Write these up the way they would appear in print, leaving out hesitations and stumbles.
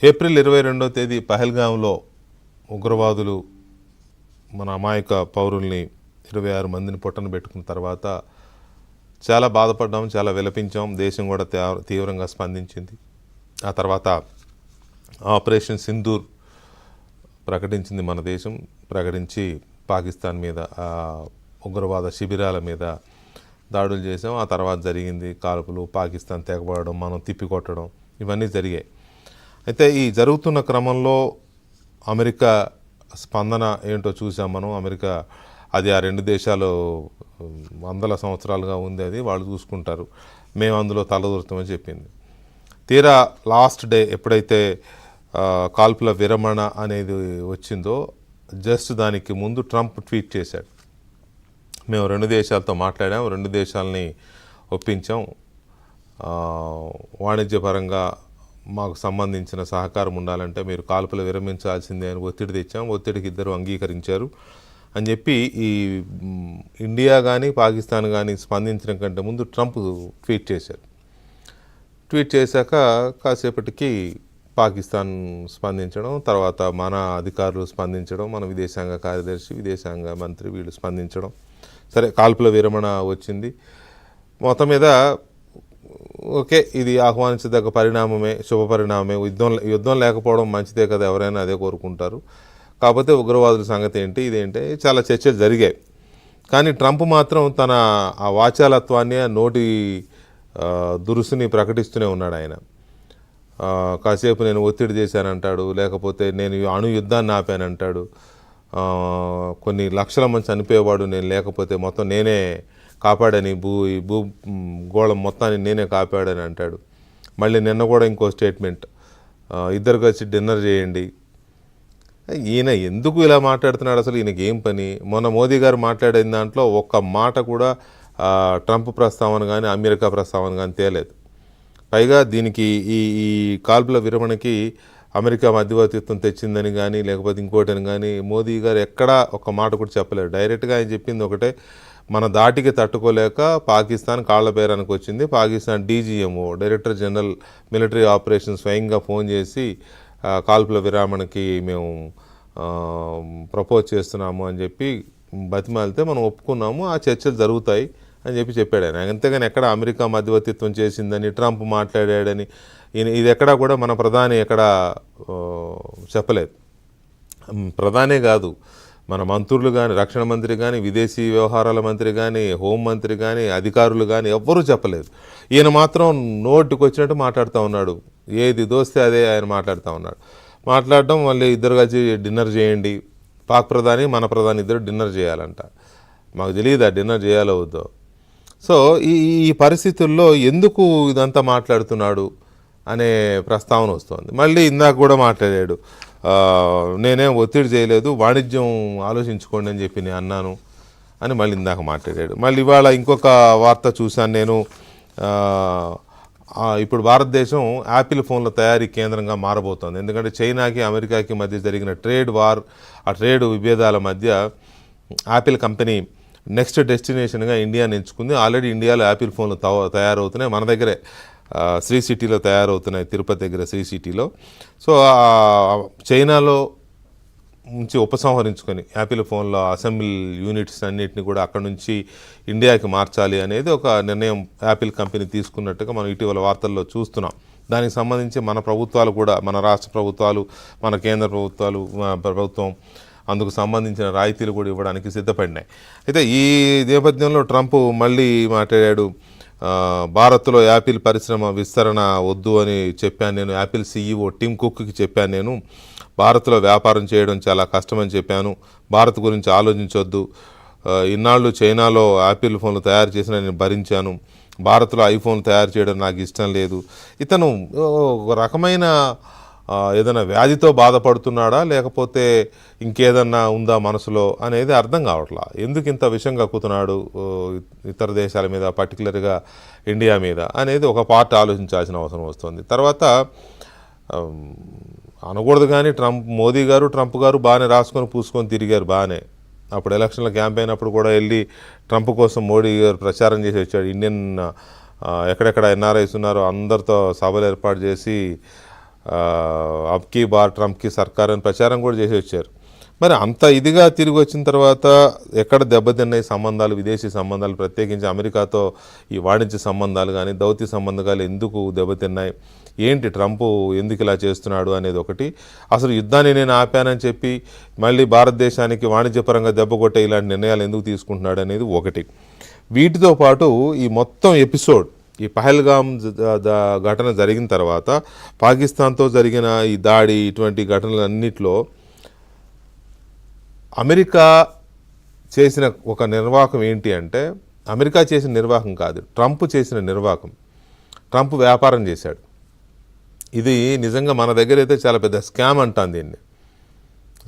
April 22వ తేదీ పహల్గాంలో ఉగ్రవాదులు మన అమాయక పౌరుల్ని 26 మందిని పొట్టన పెట్టుకున్న తర్వాత చాలా బాధపడ్డాం, చాలా విలపించాం. దేశం కూడా తీవ్రంగా స్పందించింది. ఆ తర్వాత ఆపరేషన్ సింధూర్ ప్రకటించింది మన దేశం. ప్రకటించి పాకిస్తాన్ మీద ఉగ్రవాద శిబిరాల మీద దాడులు చేసాం. ఆ తర్వాత జరిగింది కాల్పులు, పాకిస్తాన్ తెగబడడం, మనం తిప్పికొట్టడం, ఇవన్నీ జరిగాయి. అయితే ఈ జరుగుతున్న క్రమంలో అమెరికా స్పందన ఏంటో చూసాం మనం. అమెరికా అది ఆ రెండు దేశాలు వందల సంవత్సరాలుగా ఉంది, అది వాళ్ళు చూసుకుంటారు, మేము అందులో తలదూరుతామని చెప్పింది. తీరా లాస్ట్ డే ఎప్పుడైతే కాల్పుల విరమణ అనేది వచ్చిందో జస్ట్ దానికి ముందు ట్రంప్ ట్వీట్ చేశాడు, మేము రెండు దేశాలతో మాట్లాడాం, రెండు దేశాలని ఒప్పించాం, వాణిజ్యపరంగా మాకు సంబంధించిన సహకారం ఉండాలంటే మీరు కాల్పులు విరమించాల్సిందే అని ఒత్తిడి తెచ్చాం, ఒత్తిడికి ఇద్దరు అంగీకరించారు అని చెప్పి ఈ ఇండియా కానీ పాకిస్తాన్ కానీ స్పందించడం కంటే ముందు ట్రంప్ ట్వీట్ చేశారు. ట్వీట్ చేశాక కాసేపటికి పాకిస్తాన్ స్పందించడం, తర్వాత మన అధికారులు స్పందించడం, మన విదేశాంగ కార్యదర్శి, విదేశాంగ మంత్రి వీళ్ళు స్పందించడం, సరే కాల్పుల విరమణ వచ్చింది. మొత్తం మీద ఓకే, ఇది ఆహ్వానించదగ్గ పరిణామమే, శుభ పరిణామమే. యుద్ధం లేకపోవడం మంచిదే కదా, ఎవరైనా అదే కోరుకుంటారు. కాకపోతే ఉగ్రవాదుల సంగతి ఏంటి, ఇదేంటి, చాలా చర్చలు జరిగాయి. కానీ ట్రంప్ మాత్రం తన ఆ వాచాలత్వాన్ని, నోటి దురుసుని ప్రకటిస్తూనే ఉన్నాడు. ఆయన కాసేపు నేను ఒత్తిడి చేశానంటాడు, లేకపోతే నేను అణు యుద్ధాన్ని ఆపానంటాడు, కొన్ని లక్షల మంది చనిపోయేవాడు నేను లేకపోతే మొత్తం నేనే కాపాడని, ఈ భూగోళం మొత్తాన్ని నేనే కాపాడని అంటాడు. మళ్ళీ నిన్న కూడా ఇంకో స్టేట్మెంట్, ఇద్దరు కలిసి డిన్నర్ చేయండి. ఈయన ఎందుకు ఇలా మాట్లాడుతున్నాడు, అసలు ఈయనకి ఏం పని? మొన్న మోదీ గారు మాట్లాడిన దాంట్లో ఒక్క మాట కూడా ట్రంప్ ప్రస్తావన కానీ అమెరికా ప్రస్తావన కానీ తేలేదు. పైగా దీనికి ఈ కాల్పుల విరమణకి అమెరికా మధ్యవర్తిత్వం తెచ్చిందని కానీ లేకపోతే ఇంకోటని కానీ మోదీ గారు ఎక్కడా ఒక మాట కూడా చెప్పలేదు. డైరెక్ట్గా ఆయన చెప్పింది ఒకటే, మన దాటికి తట్టుకోలేక పాకిస్తాన్ కాళ్ల బేరానికి వచ్చింది. Pakistan DGMO, director general military operation, స్వయంగా ఫోన్ చేసి కాల్పుల విరామణకి మేము ప్రపోజ్ చేస్తున్నాము అని చెప్పి బతిమాలితే మనం ఒప్పుకున్నాము, ఆ చర్చలు జరుగుతాయి అని చెప్పాడు ఆయన. అంతేగాని ఎక్కడ అమెరికా మధ్యవర్తిత్వం చేసిందని, ట్రంప్ మాట్లాడాడని ఇది ఎక్కడా కూడా మన ప్రధాని ఎక్కడా చెప్పలేదు. ప్రధానే కాదు, మన మంత్రులు కానీ, రక్షణ మంత్రి కానీ, విదేశీ వ్యవహారాల మంత్రి కానీ, హోంమంత్రి కానీ, అధికారులు కానీ ఎవ్వరూ చెప్పలేదు. ఈయన మాత్రం నోటికి వచ్చినట్టు మాట్లాడుతూ ఉన్నాడు, ఏది దోస్తే అదే ఆయన మాట్లాడుతూ ఉన్నాడు. మాట్లాడడం, మళ్ళీ ఇద్దరు కలిసి డిన్నర్ చేయండి, పాక్ ప్రధాని మన ప్రధాని ఇద్దరు డిన్నర్ చేయాలంట. మాకు తెలియదు ఆ డిన్నర్ చేయాలో వద్దో. సో ఈ పరిస్థితుల్లో ఎందుకు ఇదంతా మాట్లాడుతున్నాడు అనే ప్రస్తావన వస్తుంది. మళ్ళీ ఇందాక కూడా మాట్లాడాడు, నేనేం ఒత్తిడి చేయలేదు, వాణిజ్యం ఆలోచించుకోండి అని చెప్పి నేను అన్నాను అని మళ్ళీ ఇందాక మాట్లాడాడు. మళ్ళీ ఇవాళ ఇంకొక వార్త చూశాను నేను, ఇప్పుడు భారతదేశం యాపిల్ ఫోన్ల తయారీ కేంద్రంగా మారబోతోంది. ఎందుకంటే చైనాకి అమెరికాకి మధ్య జరిగిన ట్రేడ్ వార్, ఆ ట్రేడ్ విభేదాల మధ్య యాపిల్ కంపెనీ నెక్స్ట్ డెస్టినేషన్గా ఇండియాని ఎంచుకుంది. ఆల్రెడీ ఇండియాలో యాపిల్ ఫోన్లు తయారవుతున్నాయి, మన దగ్గరే శ్రీ సిటీలో తయారవుతున్నాయి, తిరుపతి దగ్గర శ్రీ సిటీలో. సో చైనాలో నుంచి ఉపసంహరించుకొని యాపిల్ ఫోన్ల అసెంబ్లీ యూనిట్స్ అన్నిటిని కూడా అక్కడ నుంచి ఇండియాకి మార్చాలి అనేది ఒక నిర్ణయం యాపిల్ కంపెనీ తీసుకున్నట్టుగా మనం ఇటీవల వార్తల్లో చూస్తున్నాం. దానికి సంబంధించి మన ప్రభుత్వాలు కూడా, మన రాష్ట్ర ప్రభుత్వాలు, మన కేంద్ర ప్రభుత్వం అందుకు సంబంధించిన రాయితీలు కూడా ఇవ్వడానికి సిద్ధపడినాయి. అయితే ఈ నేపథ్యంలో ట్రంప్ మళ్ళీ మాట్లాడాడు, భారత్లో యాపిల్ పరిశ్రమ విస్తరణ వద్దు అని చెప్పాను నేను, యాపిల్ సీఈఓ టిమ్ కుక్కి చెప్పాను, నేను భారత్లో వ్యాపారం చేయడం చాలా కష్టమని చెప్పాను, భారత్ గురించి ఆలోచించొద్దు, ఇన్నాళ్ళు చైనాలో యాపిల్ ఫోన్లు తయారు చేసిన నేను భరించాను, భారత్లో ఐఫోన్ తయారు చేయడం నాకు ఇష్టం లేదు. ఇతను ఒక రకమైన ఏదైనా వ్యాధితో బాధపడుతున్నాడా లేకపోతే ఇంకేదన్నా ఉందా మనసులో అనేది అర్థం కావట్లా. ఎందుకు ఇంత విషం కక్కుతున్నాడు ఇతర దేశాల మీద, పర్టికులర్గా ఇండియా మీద అనేది ఒక పార్ట్ ఆలోచించాల్సిన అవసరం వస్తుంది. తర్వాత అనకూడదు కానీ మోదీ గారు, ట్రంప్ గారు బాగానే రాసుకొని పూసుకొని తిరిగారు బాగానే. అప్పుడు ఎలక్షన్ల క్యాంపెయిన్ అప్పుడు కూడా వెళ్ళి ట్రంప్ కోసం మోడీ గారు ప్రచారం చేసి వచ్చాడు. ఇండియన్ ఎక్కడెక్కడ ఎన్ఆర్ఐస్ ఉన్నారో అందరితో సభలు ఏర్పాటు చేసి అబ్కీ బార్ ట్రంప్కి సర్కార్ అని ప్రచారం కూడా చేసి వచ్చారు. మరి అంత ఇదిగా తిరిగి వచ్చిన తర్వాత ఎక్కడ దెబ్బతిన్నాయి సంబంధాలు, విదేశీ సంబంధాలు, ప్రత్యేకించి అమెరికాతో ఈ వాణిజ్య సంబంధాలు కానీ దౌత్య సంబంధాలు ఎందుకు దెబ్బతిన్నాయి, ఏంటి ట్రంప్ ఎందుకు ఇలా చేస్తున్నాడు అనేది ఒకటి. అసలు యుద్ధాన్ని నేను ఆపానని చెప్పి మళ్ళీ భారతదేశానికి వాణిజ్యపరంగా దెబ్బ కొట్టే ఇలాంటి నిర్ణయాలు ఎందుకు తీసుకుంటున్నాడు అనేది ఒకటి. వీటితో పాటు ఈ మొత్తం ఎపిసోడ్, ఈ పహల్గామ్ ఘటన జరిగిన తర్వాత పాకిస్తాన్తో జరిగిన ఈ దాడి, ఇటువంటి ఘటనలన్నింటిలో అమెరికా చేసిన ఒక నిర్వాహకం ఏంటి అంటే, అమెరికా చేసిన నిర్వాహకం కాదు, ట్రంప్ చేసిన నిర్వాహకం. ట్రంప్ వ్యాపారం చేశాడు. ఇది నిజంగా మన దగ్గర అయితే చాలా పెద్ద స్కామ్ అంటాను దీన్ని.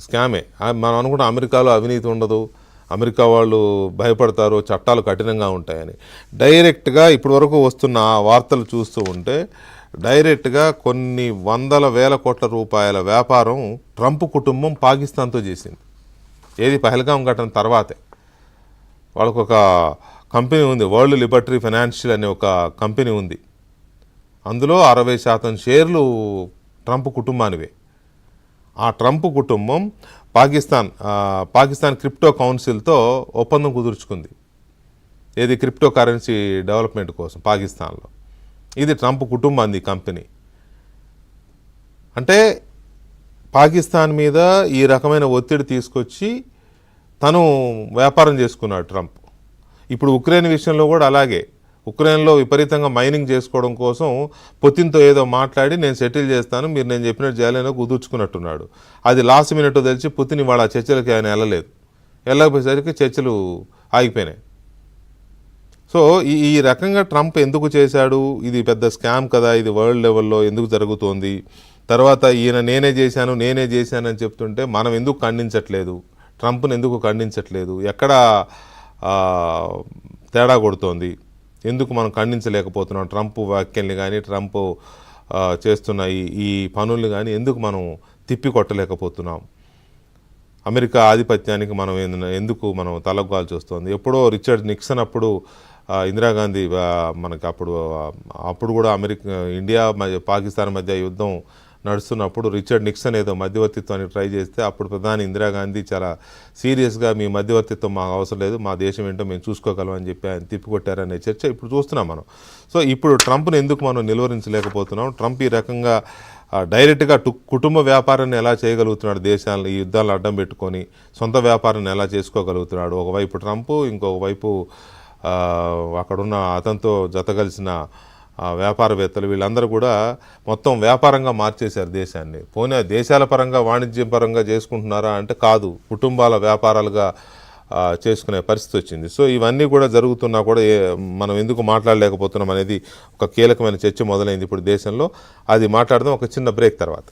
స్కామే. మనం అనుకుంటాం అమెరికాలో అవినీతి ఉండదు, అమెరికా వాళ్ళు భయపడతారు, చట్టాలు కఠినంగా ఉంటాయని. డైరెక్ట్గా ఇప్పటి వరకు వస్తున్న వార్తలు చూస్తూ ఉంటే డైరెక్ట్గా కొన్ని వందల వేల కోట్ల రూపాయల వ్యాపారం ట్రంప్ కుటుంబం పాకిస్తాన్తో చేసింది. ఏది పహల్గామ్ ఘటన తర్వాతే. వాళ్ళకు ఒక కంపెనీ ఉంది, వరల్డ్ లిబర్టరీ ఫైనాన్షియల్ అనే ఒక కంపెనీ ఉంది. అందులో 60% షేర్లు ట్రంప్ కుటుంబానివే. ఆ ట్రంప్ కుటుంబం పాకిస్తాన్ క్రిప్టో కౌన్సిల్తో ఒప్పందం కుదుర్చుకుంది. ఏది క్రిప్టో కరెన్సీ డెవలప్మెంట్ కోసం పాకిస్తాన్లో. ఇది ట్రంప్ కుటుంబాన్ని కంపెనీ. అంటే పాకిస్తాన్ మీద ఈ రకమైన ఒత్తిడి తీసుకొచ్చి తను వ్యాపారం చేసుకున్నాడు ట్రంప్. ఇప్పుడు ఉక్రెయిన్ విషయంలో కూడా అలాగే. ఉక్రెయిన్లో విపరీతంగా మైనింగ్ చేసుకోవడం కోసం పుతిన్తో ఏదో మాట్లాడి నేను సెటిల్ చేస్తాను, మీరు నేను చెప్పినట్టు చేయాలని కుదుర్చుకున్నట్టున్నాడు. అది లాస్ట్ మినిట్ తెలిసి పుతిన్ ఇవాళ చర్చలకి ఆయన వెళ్ళకపోయేసరికి చర్చలు ఆగిపోయినాయి. సో ఈ రకంగా ట్రంప్ ఎందుకు చేశాడు, ఇది పెద్ద స్కామ్ కదా, ఇది వరల్డ్ లెవెల్లో ఎందుకు జరుగుతోంది, తర్వాత ఈయన నేనే చేశానని చెప్తుంటే మనం ఎందుకు ఖండించట్లేదు, ట్రంప్ని ఎందుకు ఖండించట్లేదు, ఎక్కడ తేడా కొడుతోంది, ఎందుకు మనం ఖండించలేకపోతున్నాం ట్రంప్ వ్యాఖ్యల్ని కానీ ట్రంప్ చేస్తున్న ఈ పనుల్ని కానీ ఎందుకు మనం తిప్పికొట్టలేకపోతున్నాం, అమెరికా ఆధిపత్యానికి మనం ఎందుకు మనం తలగ్గాల్సి వస్తుంది. ఎప్పుడో రిచర్డ్ నిక్సన్ అప్పుడు ఇందిరాగాంధీ మనకి అప్పుడు కూడా ఇండియా పాకిస్తాన్ మధ్య యుద్ధం నడుస్తున్నప్పుడు రిచర్డ్ నిక్సన్ ఏదో మధ్యవర్తిత్వానికి ట్రై చేస్తే అప్పుడు ప్రధాని ఇందిరాగాంధీ చాలా సీరియస్గా మీ మధ్యవర్తిత్వం మాకు అవసరం లేదు, మా దేశం ఏంటో మేము చూసుకోగలం అని చెప్పి ఆయన తిప్పికొట్టారనే చర్చ ఇప్పుడు చూస్తున్నాం మనం. సో ఇప్పుడు ట్రంప్ని ఎందుకు మనం నిలువరించలేకపోతున్నాం, ట్రంప్ ఈ రకంగా డైరెక్ట్గా కుటుంబ వ్యాపారాన్ని ఎలా చేయగలుగుతున్నాడు, దేశాలను ఈ యుద్ధాలను అడ్డం పెట్టుకొని సొంత వ్యాపారాన్ని ఎలా చేసుకోగలుగుతున్నాడు. ఒకవైపు ట్రంప్, ఇంకొక వైపు అక్కడున్న అతనితో జతగలిసిన వ్యాపారవేత్తలు, వీళ్ళందరూ కూడా మొత్తం వ్యాపారంగా మార్చేశారు దేశాన్ని. పోనీ దేశాల పరంగా వాణిజ్యం పరంగా చేసుకుంటున్నారా అంటే కాదు, కుటుంబాల వ్యాపారాలుగా చేసుకునే పరిస్థితి వచ్చింది. సో ఇవన్నీ కూడా జరుగుతున్నా కూడా మనం ఎందుకు మాట్లాడలేకపోతున్నాం అనేది ఒక కీలకమైన చర్చ మొదలైంది ఇప్పుడు దేశంలో. అది మాట్లాడదాం ఒక చిన్న బ్రేక్ తర్వాత.